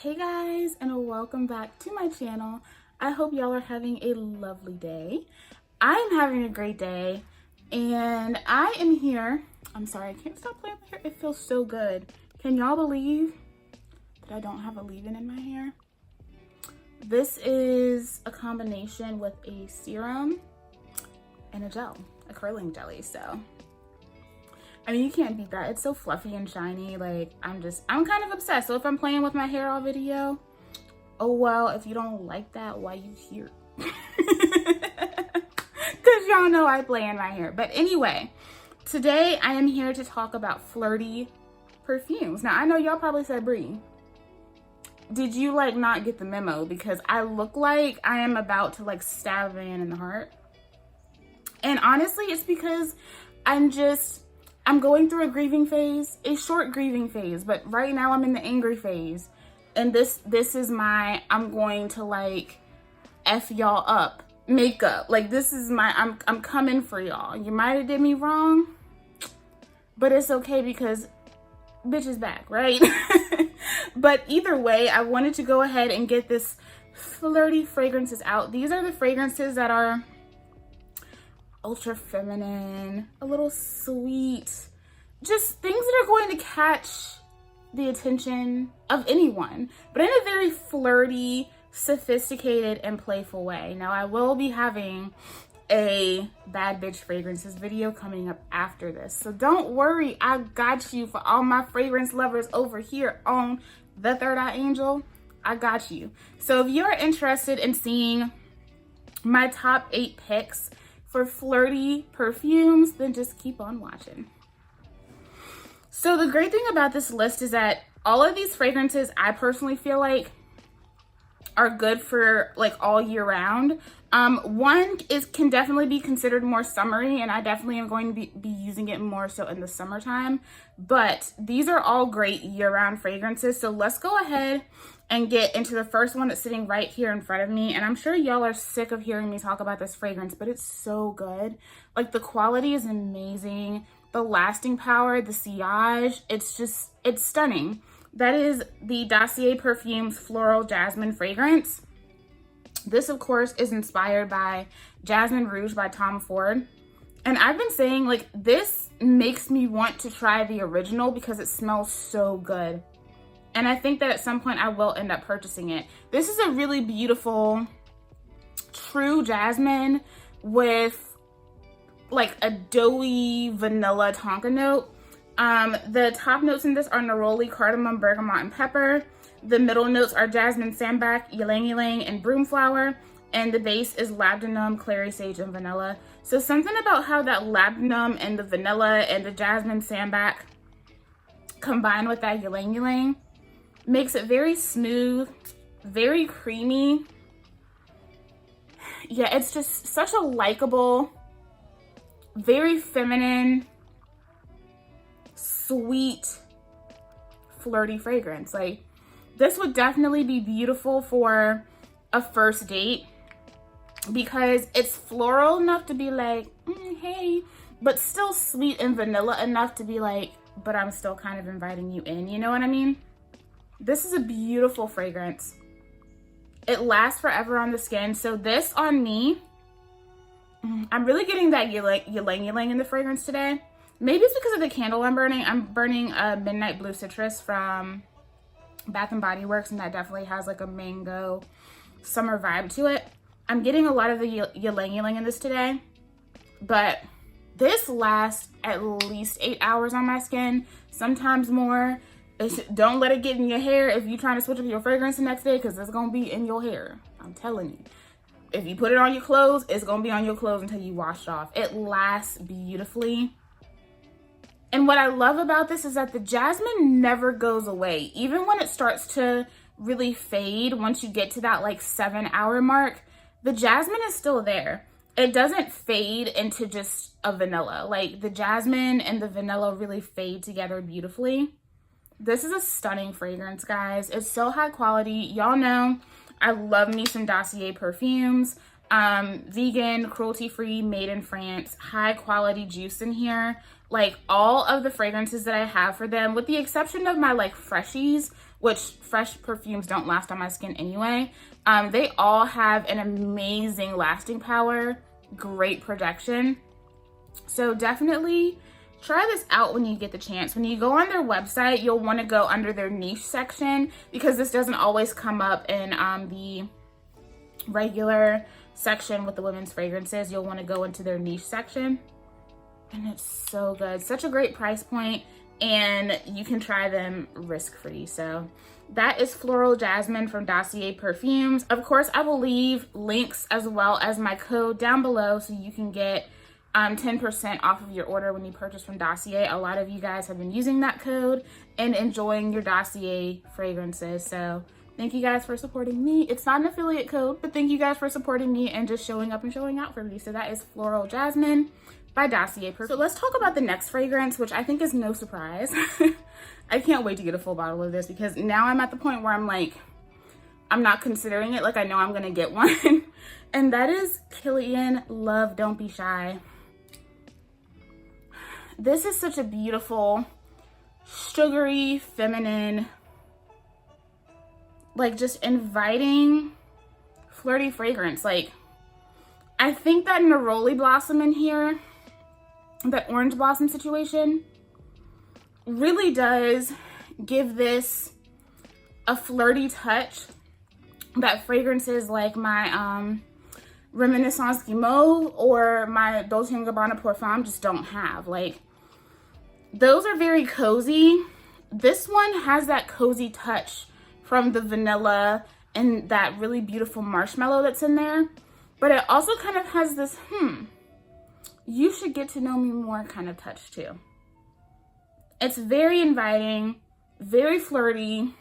Hey guys, and welcome back to my channel. I hope y'all are having a lovely day. I'm having a great day, and I am here. I'm sorry, I can't stop playing my hair. It feels so good. Can y'all believe that I don't have a leave-in in my hair? This is a combination with a serum and a gel, a curling jelly, so I mean, you can't beat that. It's so fluffy and shiny. Like, I'm kind of obsessed. So if I'm playing with my hair all video, oh well, if you don't like that, why you here? Because y'all know I play in my hair. But anyway, today I am here to talk about Flirty perfumes. Now, I know y'all probably said, Brie, did you like not get the memo? Because I look like I am about to like stab a man in the heart. And honestly, it's because I'm going through a grieving phase, a short grieving phase, but right now I'm in the angry phase. And this is my, I'm going to like F y'all up makeup. Like, this is my, I'm coming for y'all. You might have did me wrong, but it's okay because bitch is back, right? But either way, I wanted to go ahead and get this Flirty fragrances out. These are the fragrances that are ultra feminine, a little sweet, just things that are going to catch the attention of anyone, but in a very flirty, sophisticated, and playful way. Now, I will be having a bad bitch fragrances video coming up after this, so don't worry, I got you. For all my fragrance lovers over here on the Third Eye Angel, I got you. So if you're interested in seeing my top 8 picks for Flirty perfumes, then just keep on watching. So the great thing about this list is that all of these fragrances, I personally feel like, are good for like all year round. One can definitely be considered more summery, and I definitely am going to be using it more so in the summertime. But these are all great year-round fragrances. So let's go ahead and get into the first one that's sitting right here in front of me. And I'm sure y'all are sick of hearing me talk about this fragrance, but it's so good. Like, the quality is amazing. The lasting power, the sillage, it's stunning. That is the Dossier Perfumes Floral Jasmine fragrance. This, of course, is inspired by Jasmine Rouge by Tom Ford. And I've been saying, like, this makes me want to try the original because it smells so good. And I think that at some point I will end up purchasing it. This is a really beautiful, true jasmine with like a doughy vanilla tonka note. The top notes in this are neroli, cardamom, bergamot, and pepper. The middle notes are jasmine, sambac, ylang ylang, and broom flower. And the base is labdanum, clary sage, and vanilla. So something about how that labdanum and the vanilla and the jasmine sambac combined with that ylang ylang makes it very smooth, very creamy. Yeah, it's just such a likable, very feminine, sweet, flirty fragrance. Like, this would definitely be beautiful for a first date because it's floral enough to be like, hey, but still sweet and vanilla enough to be like, but I'm still kind of inviting you in, you know what I mean? This is a beautiful fragrance. It lasts forever on the skin. So this on me, I'm really getting that ylang ylang in the fragrance today. Maybe it's because of the candle I'm burning. I'm burning a Midnight Blue Citrus from Bath and Body Works, and that definitely has like a mango summer vibe to it. I'm getting a lot of the ylang ylang in this today, but this lasts at least 8 hours on my skin, sometimes more. Don't let it get in your hair if you're trying to switch up your fragrance the next day, because it's going to be in your hair. I'm telling you. If you put it on your clothes, it's going to be on your clothes until you wash it off. It lasts beautifully. And what I love about this is that the jasmine never goes away. Even when it starts to really fade, once you get to that like 7-hour mark, the jasmine is still there. It doesn't fade into just a vanilla. Like, the jasmine and the vanilla really fade together beautifully. This is a stunning fragrance, guys. It's so high quality. Y'all know I love me some Dossier perfumes. Vegan, cruelty-free, made in France, high quality juice in here. Like all of the fragrances that I have for them, with the exception of my like freshies, which fresh perfumes don't last on my skin anyway, they all have an amazing lasting power, great protection. So definitely try this out when you get the chance. When you go on their website, you'll want to go under their niche section, because this doesn't always come up in the regular section with the women's fragrances. You'll want to go into their niche section, and it's so good. Such a great price point, and you can try them risk-free. So that is Floral Jasmine from Dossier Perfumes. Of course, I will leave links as well as my code down below so you can get 10% off of your order when you purchase from Dossier. A lot of you guys have been using that code and enjoying your Dossier fragrances. So thank you guys for supporting me. It's not an affiliate code, but thank you guys for supporting me and just showing up and showing out for me. So that is Floral Jasmine by Dossier Perfumes. So let's talk about the next fragrance, which I think is no surprise. I can't wait to get a full bottle of this, because now I'm at the point where I'm like, I'm not considering it. Like, I know I'm gonna get one. And that is Kilian Love Don't Be Shy. This is such a beautiful, sugary, feminine, like just inviting, flirty fragrance. Like, I think that neroli blossom in here, that orange blossom situation, really does give this a flirty touch that fragrances like my Reminiscence Guimauve or my Dolce & Gabbana Parfum just don't have. Like, those are very cozy. This one has that cozy touch from the vanilla and that really beautiful marshmallow that's in there. But it also kind of has this, you should get to know me more kind of touch too. It's very inviting, very flirty,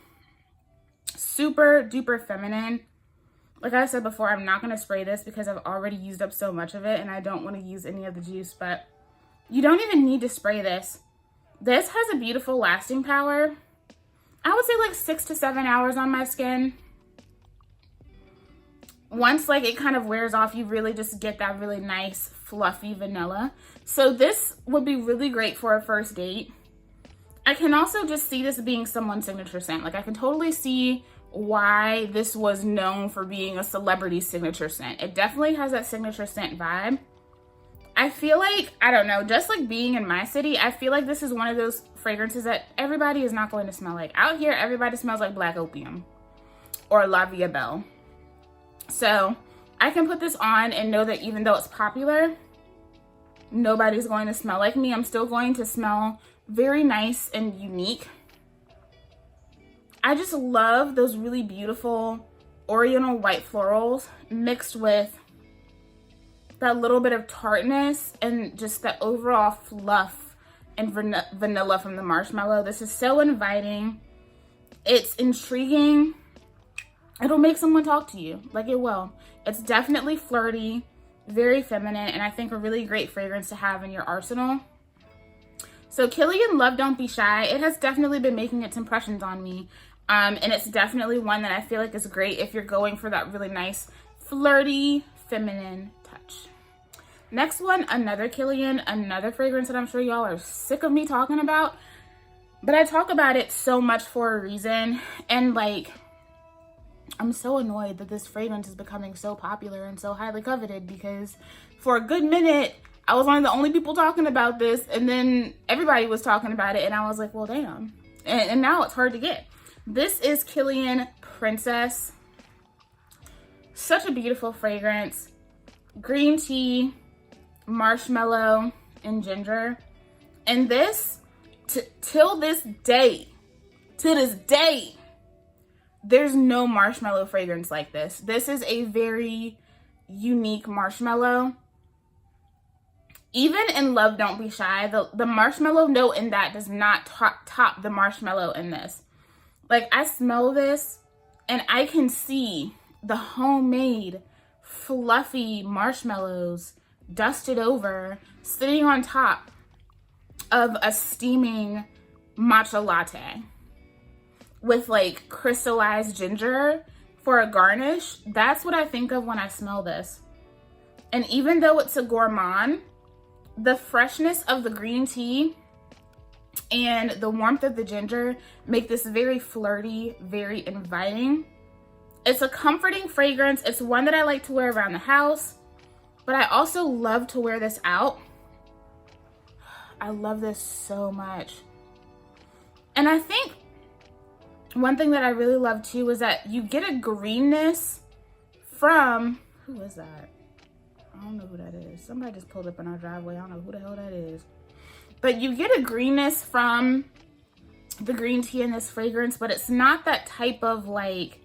super duper feminine. Like I said before, I'm not going to spray this because I've already used up so much of it and I don't want to use any of the juice, but you don't even need to spray this. This has a beautiful lasting power. I would say like 6 to 7 hours on my skin. Once like it kind of wears off, you really just get that really nice fluffy vanilla. So this would be really great for a first date. I can also just see this being someone's signature scent. Like, I can totally see why this was known for being a celebrity signature scent. It definitely has that signature scent vibe. I feel like, I don't know, just like being in my city, I feel like this is one of those fragrances that everybody is not going to smell like. Out here, everybody smells like Black Opium or La Vie Belle. So I can put this on and know that even though it's popular, nobody's going to smell like me. I'm still going to smell very nice and unique. I just love those really beautiful oriental white florals mixed with that little bit of tartness and just the overall fluff and vanilla from the marshmallow. This is so inviting. It's intriguing. It'll make someone talk to you, like it will. It's definitely flirty, very feminine, and I think a really great fragrance to have in your arsenal. So Kilian Love Don't Be Shy, it has definitely been making its impressions on me. And it's definitely one that I feel like is great if you're going for that really nice, flirty, feminine touch. Next one, another Kilian, another fragrance that I'm sure y'all are sick of me talking about. But I talk about it so much for a reason. And like, I'm so annoyed that this fragrance is becoming so popular and so highly coveted, because for a good minute, I was one of the only people talking about this, and then everybody was talking about it, and I was like, well, damn. And now it's hard to get. This is Kilian Princess. Such a beautiful fragrance. Green tea, marshmallow, and ginger. And this, till this day, there's no marshmallow fragrance like this. This is a very unique marshmallow. Even in Love Don't Be Shy, the marshmallow note in that does not top the marshmallow in this. Like, I smell this and I can see the homemade fluffy marshmallows dusted over, sitting on top of a steaming matcha latte with like crystallized ginger for a garnish. That's what I think of when I smell this. And even though it's a gourmand, The freshness of the green tea and the warmth of the ginger make this very flirty, very inviting. It's a comforting fragrance. It's one that I like to wear around the house, but I also love to wear this out. I love this so much. And I think one thing that I really love too is that you get a greenness from, who is that? I don't know who that is. Somebody just pulled up in our driveway. I don't know who the hell that is. But you get a greenness from the green tea in this fragrance, but it's not that type of like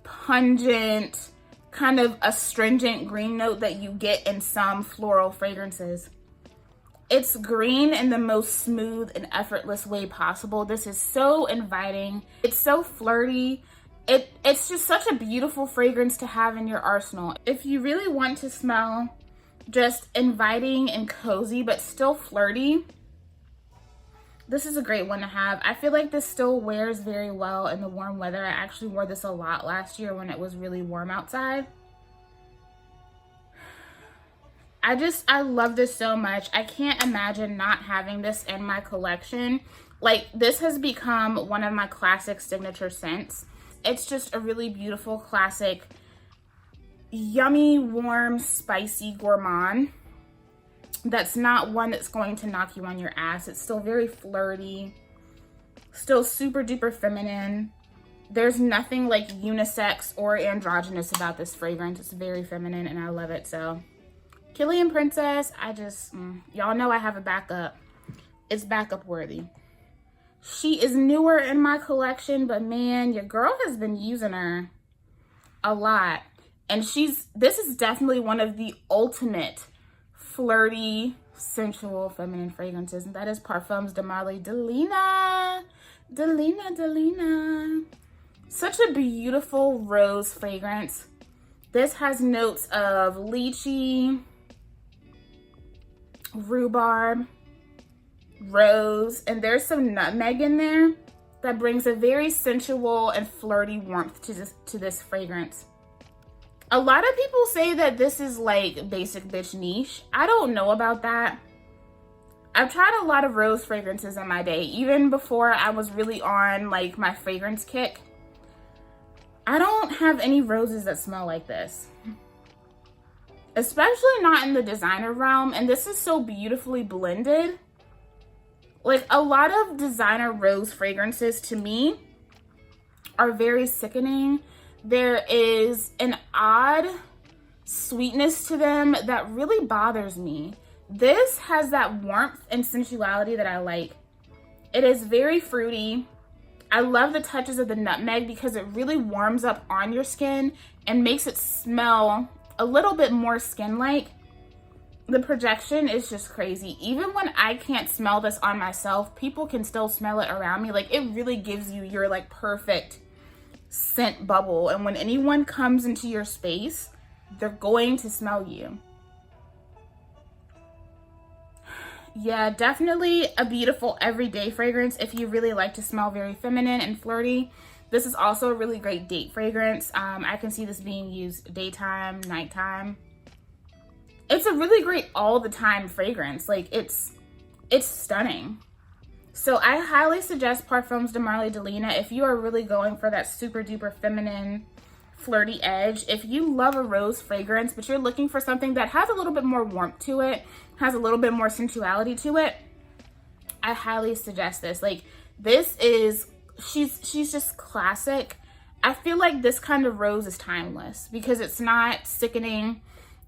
pungent, kind of astringent green note that you get in some floral fragrances. It's green in the most smooth and effortless way possible. This is so inviting. It's so flirty. It's just such a beautiful fragrance to have in your arsenal. If you really want to smell just inviting and cozy, but still flirty, this is a great one to have. I feel like this still wears very well in the warm weather. I actually wore this a lot last year when it was really warm outside. I love this so much. I can't imagine not having this in my collection. Like, this has become one of my classic signature scents. It's just a really beautiful, classic, yummy, warm, spicy gourmand. That's not one that's going to knock you on your ass. It's still very flirty, still super duper feminine. There's nothing like unisex or androgynous about this fragrance. It's very feminine and I love it. So Kilian Princess, y'all know I have a backup. It's backup worthy. She is newer in my collection, but man, your girl has been using her a lot. And this is definitely one of the ultimate flirty, sensual, feminine fragrances. And that is Parfums de Delina. Delina. Such a beautiful rose fragrance. This has notes of lychee, rhubarb, rose, and there's some nutmeg in there that brings a very sensual and flirty warmth to this fragrance. A lot of people say that this is like basic bitch niche. I don't know about that. I've tried a lot of rose fragrances in my day, even before I was really on like my fragrance kick. I don't have any roses that smell like this, especially not in the designer realm. And this is so beautifully blended. Like, a lot of designer rose fragrances to me are very sickening. There is an odd sweetness to them that really bothers me. This has that warmth and sensuality that I like. It is very fruity. I love the touches of the nutmeg because it really warms up on your skin and makes it smell a little bit more skin-like. The projection is just crazy. Even when I can't smell this on myself, people can still smell it around me. Like, it really gives you your like perfect scent bubble. And when anyone comes into your space, they're going to smell you. Yeah, definitely a beautiful everyday fragrance if you really like to smell very feminine and flirty. This is also a really great date fragrance. I can see this being used daytime, nighttime. It's a really great all the time fragrance. Like, it's stunning. So I highly suggest Parfums de Delina if you are really going for that super duper feminine, flirty edge. If you love a rose fragrance, but you're looking for something that has a little bit more warmth to it, has a little bit more sensuality to it, I highly suggest this. Like, this is, she's just classic. I feel like this kind of rose is timeless because it's not sickening.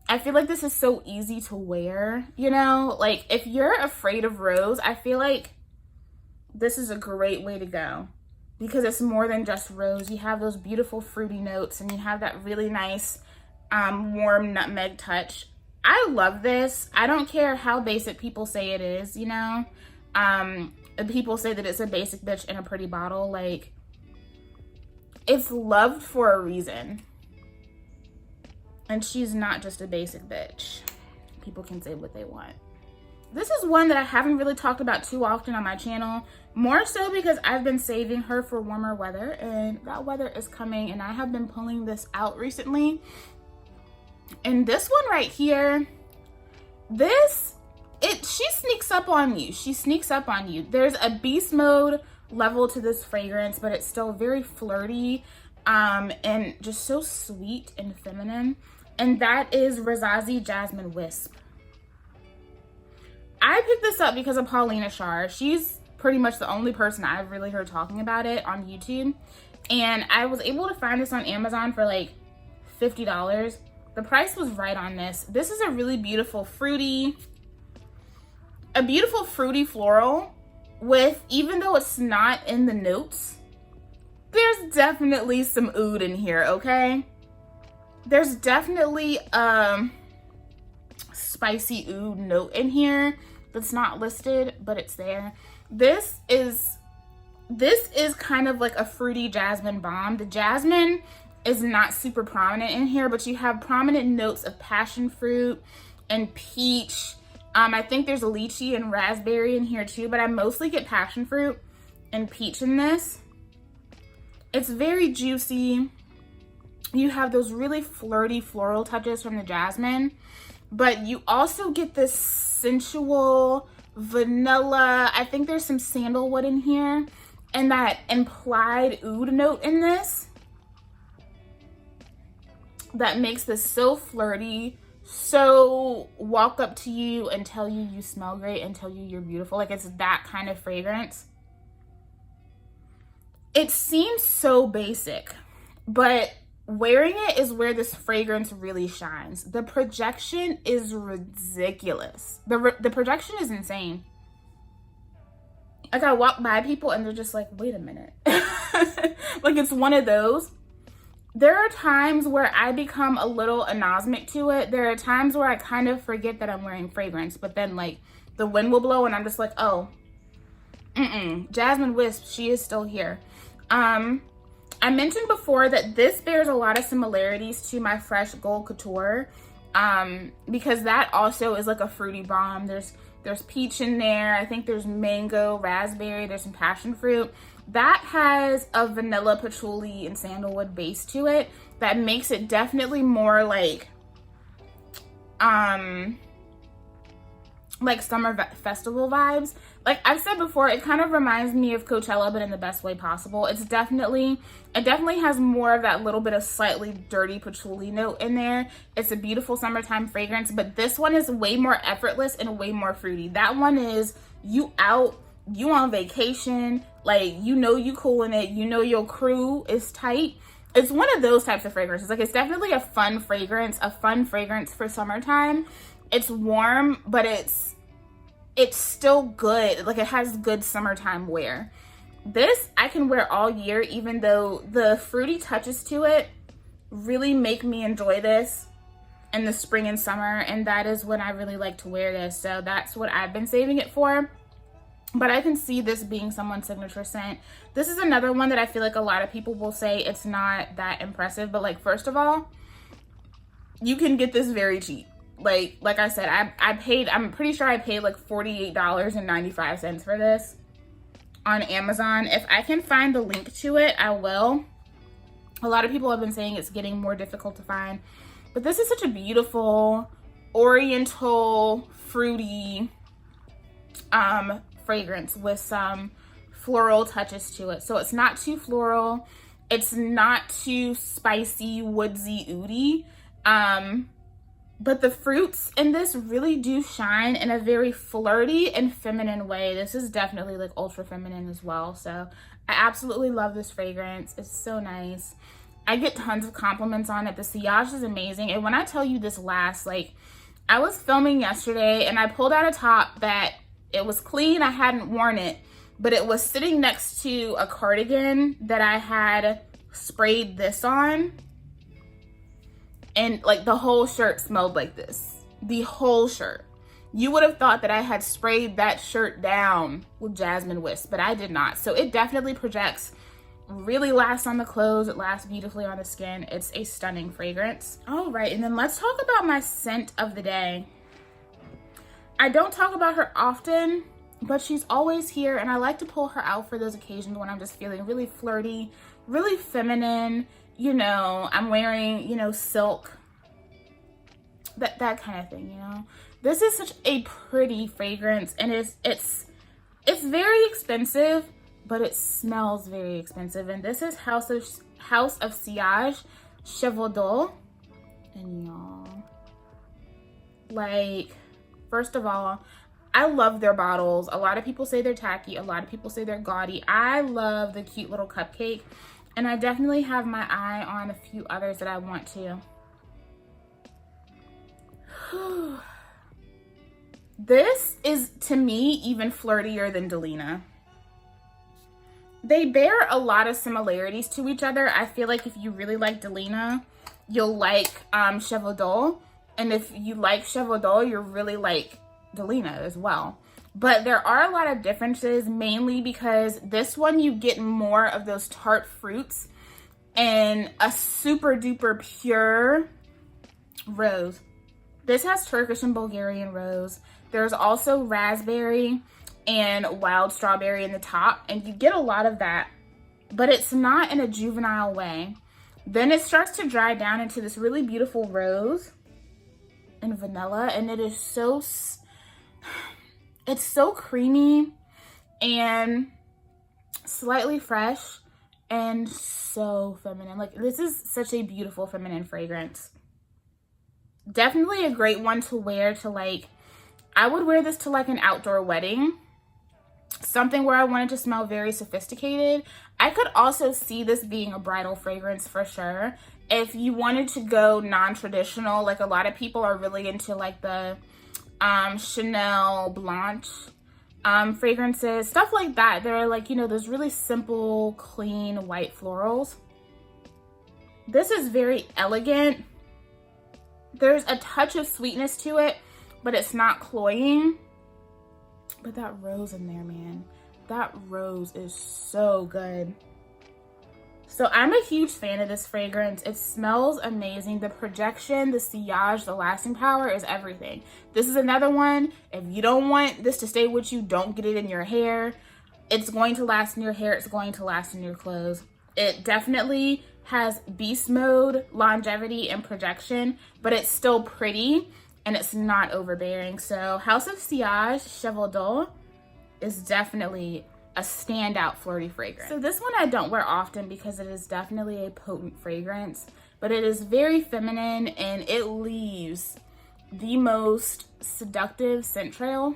I feel like this is so easy to wear, you know? Like, if you're afraid of rose, I feel like this is a great way to go because it's more than just rose. You have those beautiful fruity notes and you have that really nice warm nutmeg touch. I love this. I don't care how basic people say it is, you know? People say that it's a basic bitch in a pretty bottle. Like, it's loved for a reason. And she's not just a basic bitch. People can say what they want. This is one that I haven't really talked about too often on my channel. More so because I've been saving her for warmer weather. And that weather is coming. And I have been pulling this out recently. And this one right here, this she sneaks up on you. She sneaks up on you. There's a beast mode level to this fragrance, but it's still very flirty and just so sweet and feminine. And that is Rasasi Jasmine Wisp. I picked this up because of Paulina Shar. She's pretty much the only person I've really heard talking about it on YouTube. And I was able to find this on Amazon for like $50. The price was right on this. This is a really beautiful fruity floral with, even though it's not in the notes, there's definitely some oud in here, okay? There's definitely spicy oud note in here that's not listed, but it's there. This is kind of like a fruity jasmine bomb. The jasmine is not super prominent in here, but you have prominent notes of passion fruit and peach. I think there's a lychee and raspberry in here too, but I mostly get passion fruit and peach in this. It's very juicy. You have those really flirty floral touches from the jasmine, but you also get this sensual vanilla. I think there's some sandalwood in here, and that implied oud note in this that makes this so flirty, so walk up to you and tell you you smell great and tell you you're beautiful. Like, it's that kind of fragrance. It seems so basic, but wearing it is where this fragrance really shines. The projection is ridiculous. The projection is insane. Like, I walk by people and they're just like, wait a minute. Like, it's one of those. There are times where I become a little anosmic to it. There are times where I kind of forget that I'm wearing fragrance, but then like the wind will blow and I'm just like, oh, Jasmine Wisp, she is still here. I mentioned before that this bears a lot of similarities to my Fresh Gold Couture, because that also is like a fruity bomb. There's peach in there. I think there's mango, raspberry, there's some passion fruit. That has a vanilla, patchouli, and sandalwood base to it that makes it definitely more like summer festival vibes. Like I've said before, it kind of reminds me of Coachella, but in the best way possible. It definitely has more of that little bit of slightly dirty patchouli note in there. It's a beautiful summertime fragrance, but this one is way more effortless and way more fruity. That one is you out, you on vacation, like, you know you cooling it, you know your crew is tight. It's one of those types of fragrances. Like, it's definitely a fun fragrance for summertime. It's warm, but it's still good. Like, it has good summertime wear. This I can wear all year, even though the fruity touches to it really make me enjoy this in the spring and summer, and that is when I really like to wear this. So that's what I've been saving it for. But I can see this being someone's signature scent. This is another one that I feel like a lot of people will say it's not that impressive. But like, first of all, you can get this very cheap. Like I said, I'm pretty sure I paid like $48.95 for this on Amazon. If I can find the link to it, I will. A lot of people have been saying it's getting more difficult to find. But this is such a beautiful, oriental, fruity, fragrance with some floral touches to it. So it's not too floral, it's not too spicy, woodsy, oudy, but the fruits in this really do shine in a very flirty and feminine way. This is definitely like ultra feminine as well. So I absolutely love this fragrance. It's so nice. I get tons of compliments on it. The sillage is amazing, and when I tell you this lasts, like, I was filming yesterday and I pulled out a top that it was clean, I hadn't worn it, but it was sitting next to a cardigan that I had sprayed this on. And like the whole shirt smelled like this. The whole shirt. You would have thought that I had sprayed that shirt down with Jasmine Wisp, but I did not. So it definitely projects, really lasts on the clothes, it lasts beautifully on the skin. It's a stunning fragrance. All right, and then let's talk about my scent of the day. I don't talk about her often, but she's always here, and I like to pull her out for those occasions when I'm just feeling really flirty, really feminine. You know, I'm wearing, you know, silk, that kind of thing, you know. This is such a pretty fragrance, and it's very expensive, but it smells very expensive. And this is House of Sillage Chevaux. And y'all, like, first of all, I love their bottles. A lot of people say they're tacky. A lot of people say they're gaudy. I love the cute little cupcake. And I definitely have my eye on a few others that I want to. This is, to me, even flirtier than Delina. They bear a lot of similarities to each other. I feel like if you really like Delina, you'll like Chevaux. And if you like Chevaux, you'll really like Delina as well. But there are a lot of differences, mainly because this one you get more of those tart fruits and a super duper pure rose. This has Turkish and Bulgarian rose. There's also raspberry and wild strawberry in the top, and you get a lot of that, but it's not in a juvenile way. Then it starts to dry down into this really beautiful rose and vanilla, and it is so, it's so creamy and slightly fresh and so feminine. Like, this is such a beautiful feminine fragrance. Definitely a great one to wear to, like, I would wear this to like an outdoor wedding, something where I wanted to smell very sophisticated. I could also see this being a bridal fragrance for sure. If you wanted to go non-traditional, like a lot of people are really into like the Chanel Blanche fragrances, stuff like that. They're like, you know, those really simple, clean, white florals. This is very elegant. There's a touch of sweetness to it, but it's not cloying. But that rose in there, man, that rose is so good. So I'm a huge fan of this fragrance. It smells amazing. The projection, the sillage, the lasting power is everything. This is another one. If you don't want this to stay with you, don't get it in your hair. It's going to last in your hair. It's going to last in your clothes. It definitely has beast mode, longevity, and projection, but it's still pretty and it's not overbearing. So House of Sillage Chevaux is definitely a standout flirty fragrance. So this one I don't wear often because it is definitely a potent fragrance, but it is very feminine and it leaves the most seductive scent trail.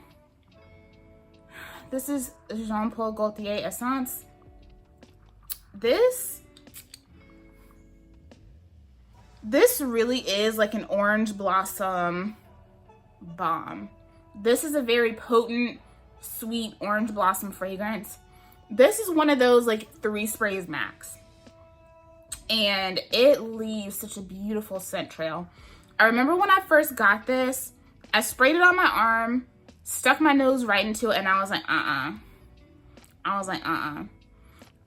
This is Jeanpaul Gaultier Essence. This really is like an orange blossom bomb. This is a very potent, sweet orange blossom fragrance. This is one of those like 3 sprays max, and it leaves such a beautiful scent trail. I remember when I first got this, I sprayed it on my arm, stuck my nose right into it, and I was like,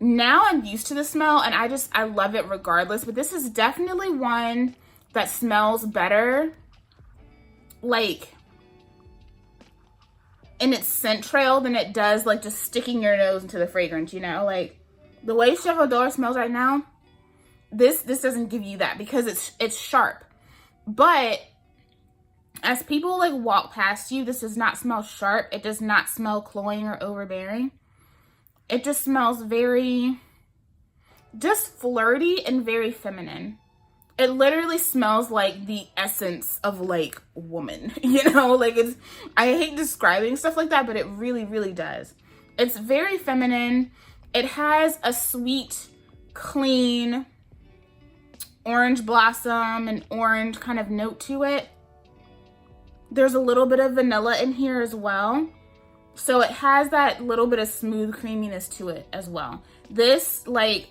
Now I'm used to the smell and I love it regardless, but this is definitely one that smells better, like, in its scent trail than it does like just sticking your nose into the fragrance, you know? Like, the way Chevaux smells right now, this doesn't give you that because it's sharp. But as people like walk past you, this does not smell sharp. It does not smell cloying or overbearing. It just smells very, just flirty and very feminine. It literally smells like the essence of like woman, you know? Like, it's, I hate describing stuff like that, but it really, really does. It's very feminine. It has a sweet, clean orange blossom and orange kind of note to it. There's a little bit of vanilla in here as well. So it has that little bit of smooth creaminess to it as well. This, like,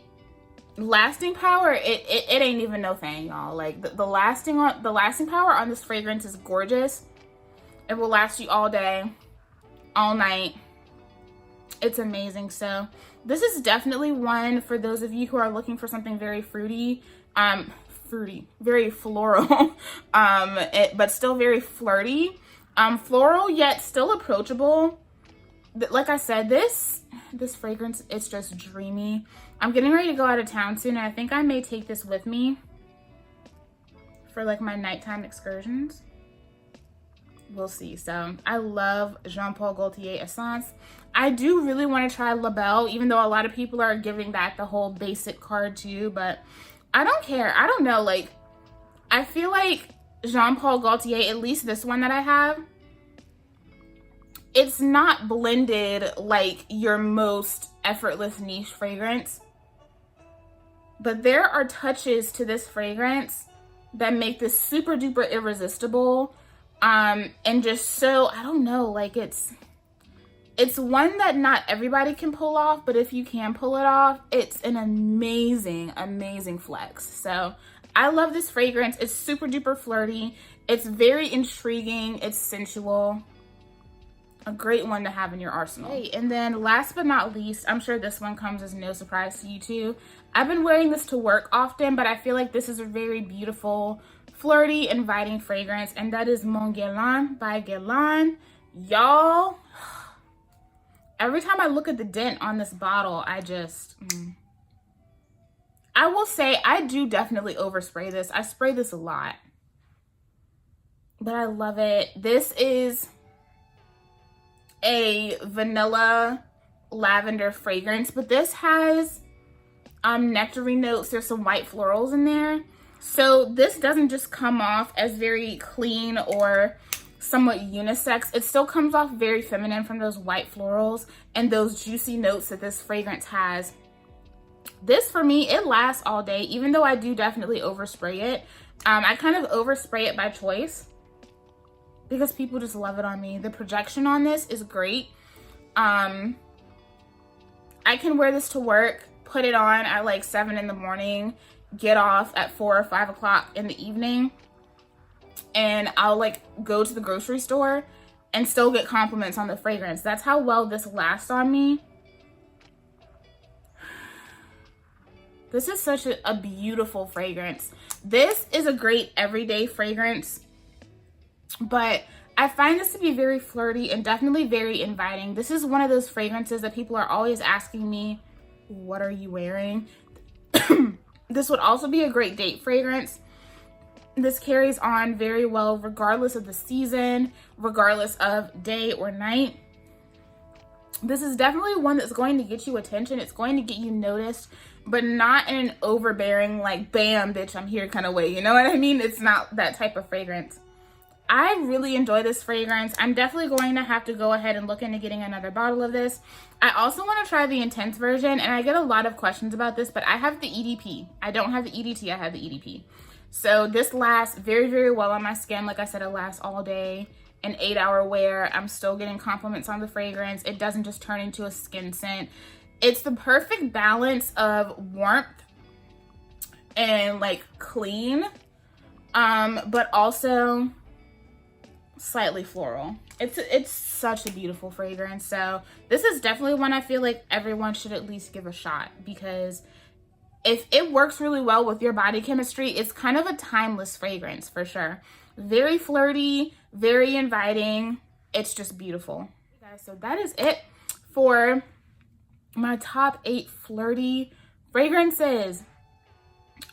lasting power, it ain't even no thing, y'all. Like, the lasting power on this fragrance is gorgeous. It will last you all day, all night. It's amazing. So this is definitely one for those of you who are looking for something very fruity, very floral, but still very flirty, floral yet still approachable. Like I said, this fragrance, it's just dreamy. I'm getting ready to go out of town soon, and I think I may take this with me for like my nighttime excursions. we'll see. So I love Jean-Paul Gaultier Essence. I do really want to try La Belle, even though a lot of people are giving that the whole basic card too, but I don't care. I don't know, like, I feel like Jean-Paul Gaultier, at least this one that I have, it's not blended like your most effortless niche fragrance, but there are touches to this fragrance that make this super duper irresistible, and just so, I don't know, like it's one that not everybody can pull off, but if you can pull it off, it's an amazing, amazing flex. So I love this fragrance. It's super duper flirty. It's very intriguing. It's sensual. A great one to have in your arsenal. Hey, and then last but not least, I'm sure this one comes as no surprise to you too. I've been wearing this to work often, but I feel like this is a very beautiful, flirty, inviting fragrance, and that is Mon Guerlain by Guerlain. Y'all, every time I look at the dent on this bottle, I just, I will say I do definitely overspray this. I spray this a lot, but I love it. This is a vanilla lavender fragrance, but this has nectarine notes. There's some white florals in there. So this doesn't just come off as very clean or somewhat unisex. It still comes off very feminine from those white florals and those juicy notes that this fragrance has. This, for me, it lasts all day, even though I do definitely overspray it. I kind of overspray it by choice because people just love it on me. The projection on this is great. I can wear this to work, put it on at like 7 in the morning, get off at 4 or 5 o'clock in the evening, and I'll like go to the grocery store and still get compliments on the fragrance. That's how well this lasts on me. This is such a beautiful fragrance. This is a great everyday fragrance, but I find this to be very flirty and definitely very inviting. This is one of those fragrances that people are always asking me, what are you wearing? This would also be a great date fragrance. This carries on very well regardless of the season, regardless of day or night. This is definitely one that's going to get you attention. It's going to get you noticed, but not in an overbearing, like, bam, bitch, I'm here kind of way. You know what I mean? It's not that type of fragrance. I really enjoy this fragrance. I'm definitely going to have to go ahead and look into getting another bottle of this. I also want to try the intense version, and I get a lot of questions about this, but I have the EDP. I don't have the EDT, I have the EDP. So this lasts very, very well on my skin. Like I said, it lasts all day. An 8-hour wear. I'm still getting compliments on the fragrance. It doesn't just turn into a skin scent. It's the perfect balance of warmth and like clean, but also slightly floral. It's such a beautiful fragrance. So this is definitely one I feel like everyone should at least give a shot, because if it works really well with your body chemistry, it's kind of a timeless fragrance for sure. Very flirty, very inviting. It's just beautiful. Guys, so that is it for my top 8 flirty fragrances.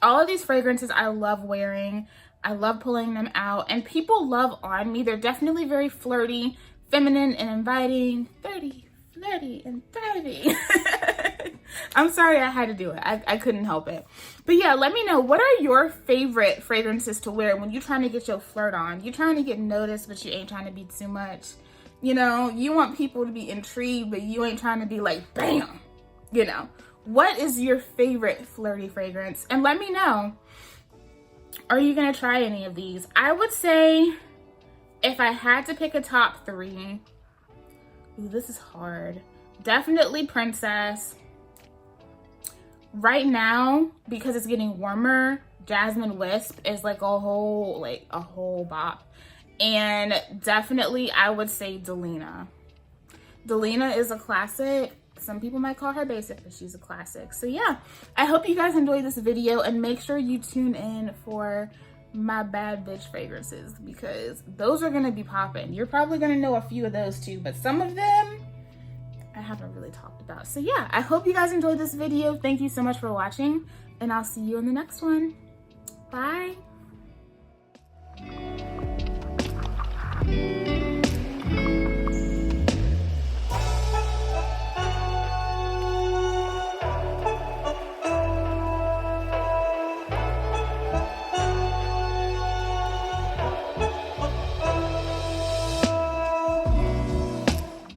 All of these fragrances I love wearing. I love pulling them out, and people love on me. They're definitely very flirty, feminine, and inviting. Flirty, and thriving. I'm sorry I had to do it. I couldn't help it. But yeah, let me know, what are your favorite fragrances to wear when you're trying to get your flirt on? You're trying to get noticed, but you ain't trying to be too much. You know, you want people to be intrigued, but you ain't trying to be like, bam. You know, what is your favorite flirty fragrance? And let me know, are you gonna try any of these? I would say if I had to pick a top 3, ooh, this is hard. Definitely Princess. Right now, because it's getting warmer, Jasmine Wisp is like a whole bop. And definitely I would say Delina. Delina is a classic. Some people might call her basic, but she's a classic. So yeah, I hope you guys enjoyed this video, and make sure you tune in for my bad bitch fragrances, because those are gonna be popping. You're probably gonna know a few of those too, but some of them I haven't really talked about. So yeah, I hope you guys enjoyed this video. Thank you so much for watching, and I'll see you in the next one. Bye.